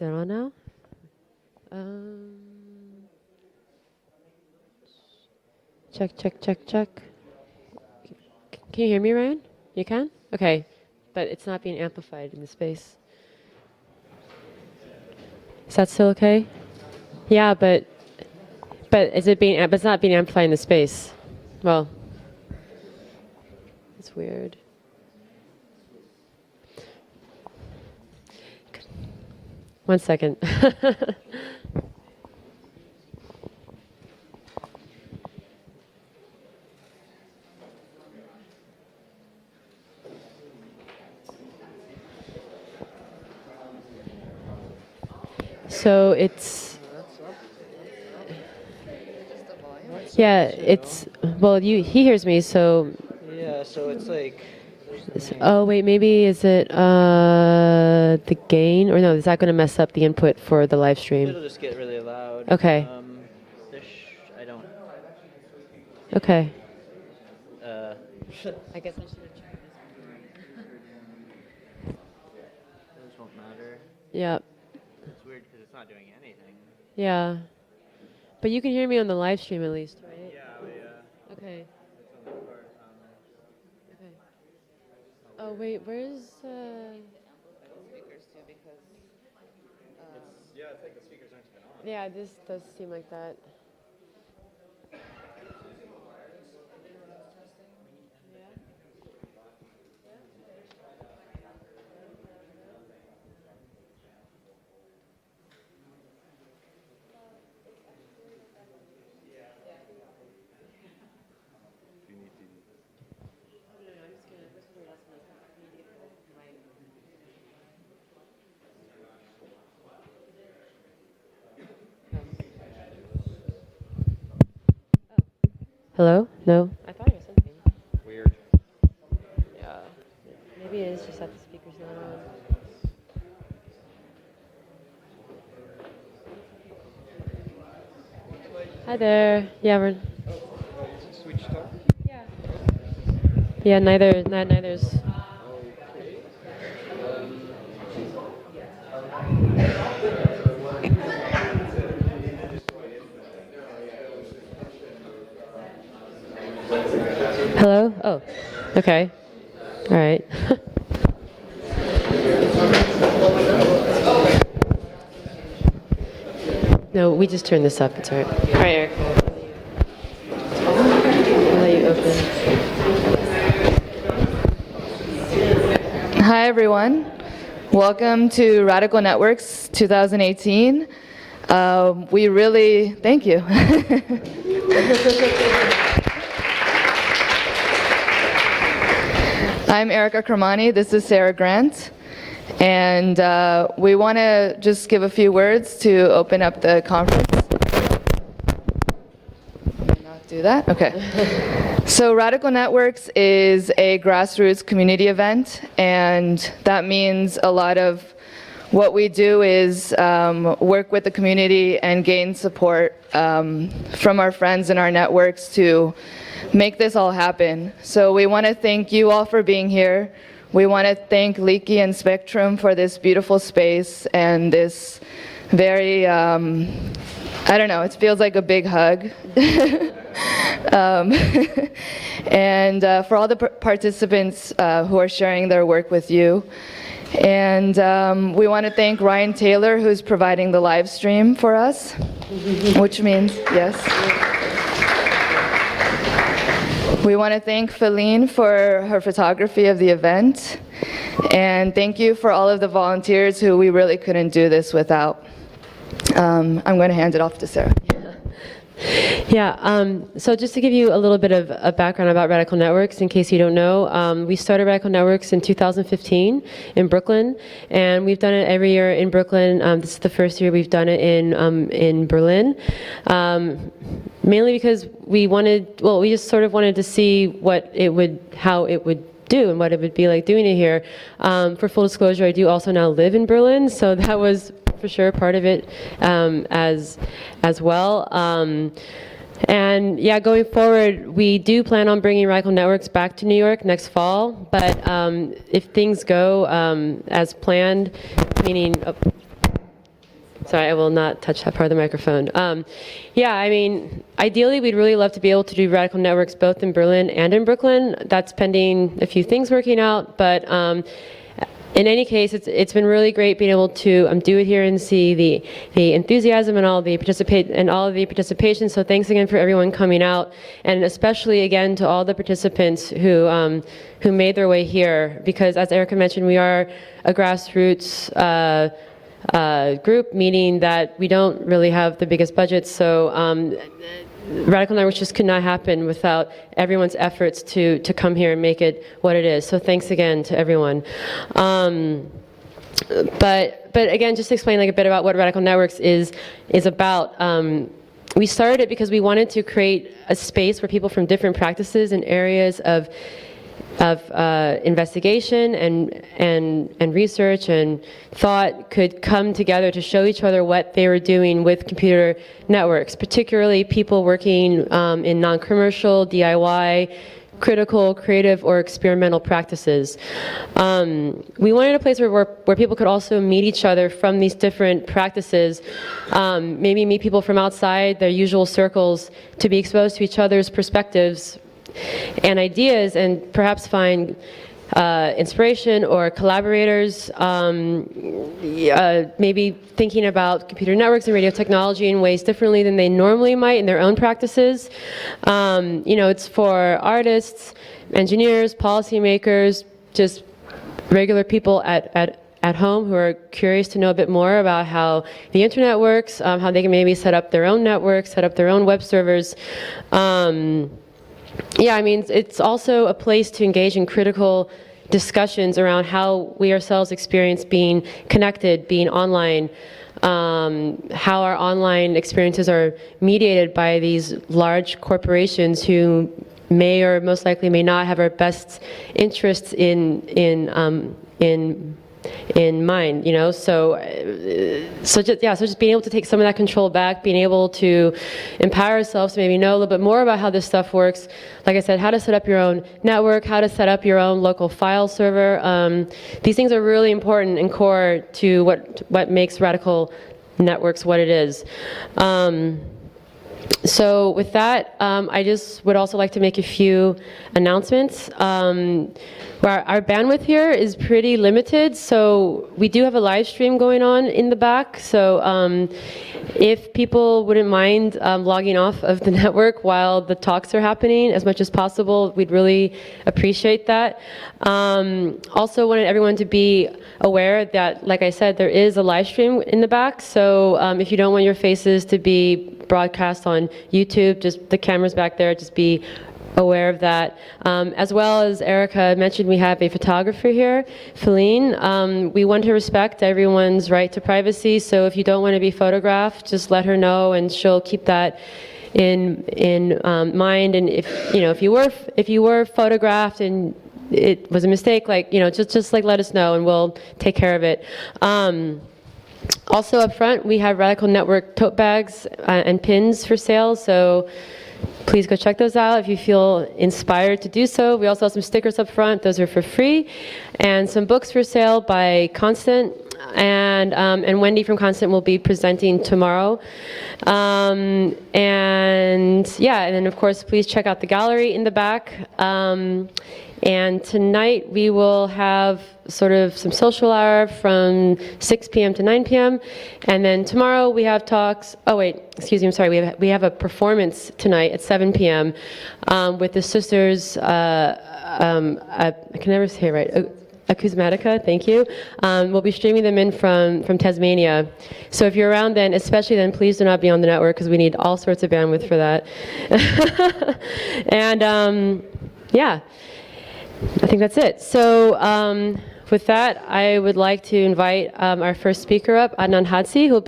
Is it on now? Check, check, check, check. Can you hear me, Ryan? You can? Okay. But it's not being amplified in the space. Is that still okay? Yeah, but is it being? But it's not being amplified in the space. Well, it's weird. One second. So it's, yeah, it's, well, he hears me, so. Yeah, so it's like. Oh, wait, maybe is it the gain? Or no, is that going to mess up the input for the live stream? It'll just get really loud. Okay. I don't. Okay. I guess I should have checked this. This won't matter. Yeah. It's weird because it's not doing anything. Yeah. But you can hear me on the live stream at least, right? Yeah, Okay. Okay. Oh, wait, where's... Speakers too, because it's like the speakers aren't even on. Yeah, this does seem like that. Hello? No? I thought I heard something. Weird. Yeah. Maybe it is just that the speaker's not on. Hi there. Yeah, we're... Switched on? Yeah. Yeah, neither's... Hello? Oh, okay. All right. No, we just turned this up. It's all right. All right, Eric. I'll let you open. Hi, everyone. Welcome to Radical Networks 2018. We really, thank you. I'm Erica Kermani. This is Sarah Grant. And we want to just give a few words to open up the conference. Not do that? Okay. So Radical Networks is a grassroots community event, and that means a lot of what we do is work with the community and gain support from our friends and our networks to make this all happen. So we want to thank you all for being here. We want to thank Leaky and Spektrum for this beautiful space and this very, I don't know, it feels like a big hug. And for all the participants who are sharing their work with you. And we want to thank Ryan Taylor, who's providing the live stream for us, which means, yes. We want to thank Feline for her photography of the event. And thank you for all of the volunteers who we really couldn't do this without. I'm going to hand it off to Sarah. Yeah, so just to give you a little bit of a background about Radical Networks, in case you don't know, we started Radical Networks in 2015 in Brooklyn, and we've done it every year in Brooklyn. This is the first year we've done it in Berlin, mainly because we just sort of wanted to see how it would do and what it would be like doing it here. For full disclosure, I do also now live in Berlin, so that was for sure part of it as well. And yeah, going forward, we do plan on bringing Radical Networks back to New York next fall, but if things go as planned, meaning Sorry, I will not touch that part of the microphone. Yeah, I mean, ideally, we'd really love to be able to do Radical Networks both in Berlin and in Brooklyn. That's pending a few things working out, but in any case, it's been really great being able to do it here and see the enthusiasm and all the participation. So thanks again for everyone coming out, and especially again to all the participants who made their way here. Because as Erica mentioned, we are a grassroots group, meaning that we don't really have the biggest budget. So Radical Networks just could not happen without everyone's efforts to come here and make it what it is. So thanks again to everyone. But again, just to explain like a bit about what Radical Networks is about. We started it because we wanted to create a space where people from different practices and areas of investigation and research and thought could come together to show each other what they were doing with computer networks, particularly people working in non-commercial, DIY, critical, creative, or experimental practices. We wanted a place where people could also meet each other from these different practices, maybe meet people from outside their usual circles to be exposed to each other's perspectives and ideas, and perhaps find inspiration or collaborators, maybe thinking about computer networks and radio technology in ways differently than they normally might in their own practices. It's for artists, engineers, policymakers, just regular people at home who are curious to know a bit more about how the internet works, how they can maybe set up their own networks, set up their own web servers. Yeah, I mean, it's also a place to engage in critical discussions around how we ourselves experience being connected, being online, how our online experiences are mediated by these large corporations who may or most likely may not have our best interests in mind, so just being able to take some of that control back, being able to empower ourselves to maybe know a little bit more about how this stuff works. Like I said, how to set up your own network, how to set up your own local file server. These things are really important and core to what makes Radical Networks what it is. So with that, I just would also like to make a few announcements. Our bandwidth here is pretty limited, so we do have a live stream going on in the back. So if people wouldn't mind logging off of the network while the talks are happening as much as possible, we'd really appreciate that. Also wanted everyone to be aware that, like I said, there is a live stream in the back. So if you don't want your faces to be broadcast on YouTube, just the camera's back there, just be aware of that. As well as Erica mentioned, we have a photographer here, Feline. We want to respect everyone's right to privacy, so if you don't want to be photographed, just let her know and she'll keep that in mind. And if you were photographed and it was a mistake, just let us know and we'll take care of it. Also up front, we have Radical Network tote bags and pins for sale, so please go check those out if you feel inspired to do so. We also have some stickers up front. Those are for free. And some books for sale by Constant. And Wendy from Constant will be presenting tomorrow. And then of course, please check out the gallery in the back. And tonight we will have sort of some social hour from 6 p.m. to 9 p.m. And then tomorrow we have talks. Oh wait, excuse me, I'm sorry. We have a performance tonight at 7 p.m. With the sisters. I can never say it right. Acousmatica, thank you. We'll be streaming them in from Tasmania. So if you're around then, especially then, please do not be on the network because we need all sorts of bandwidth for that. And yeah, I think that's it. So with that, I would like to invite our first speaker up, Adnan Hadsi, who will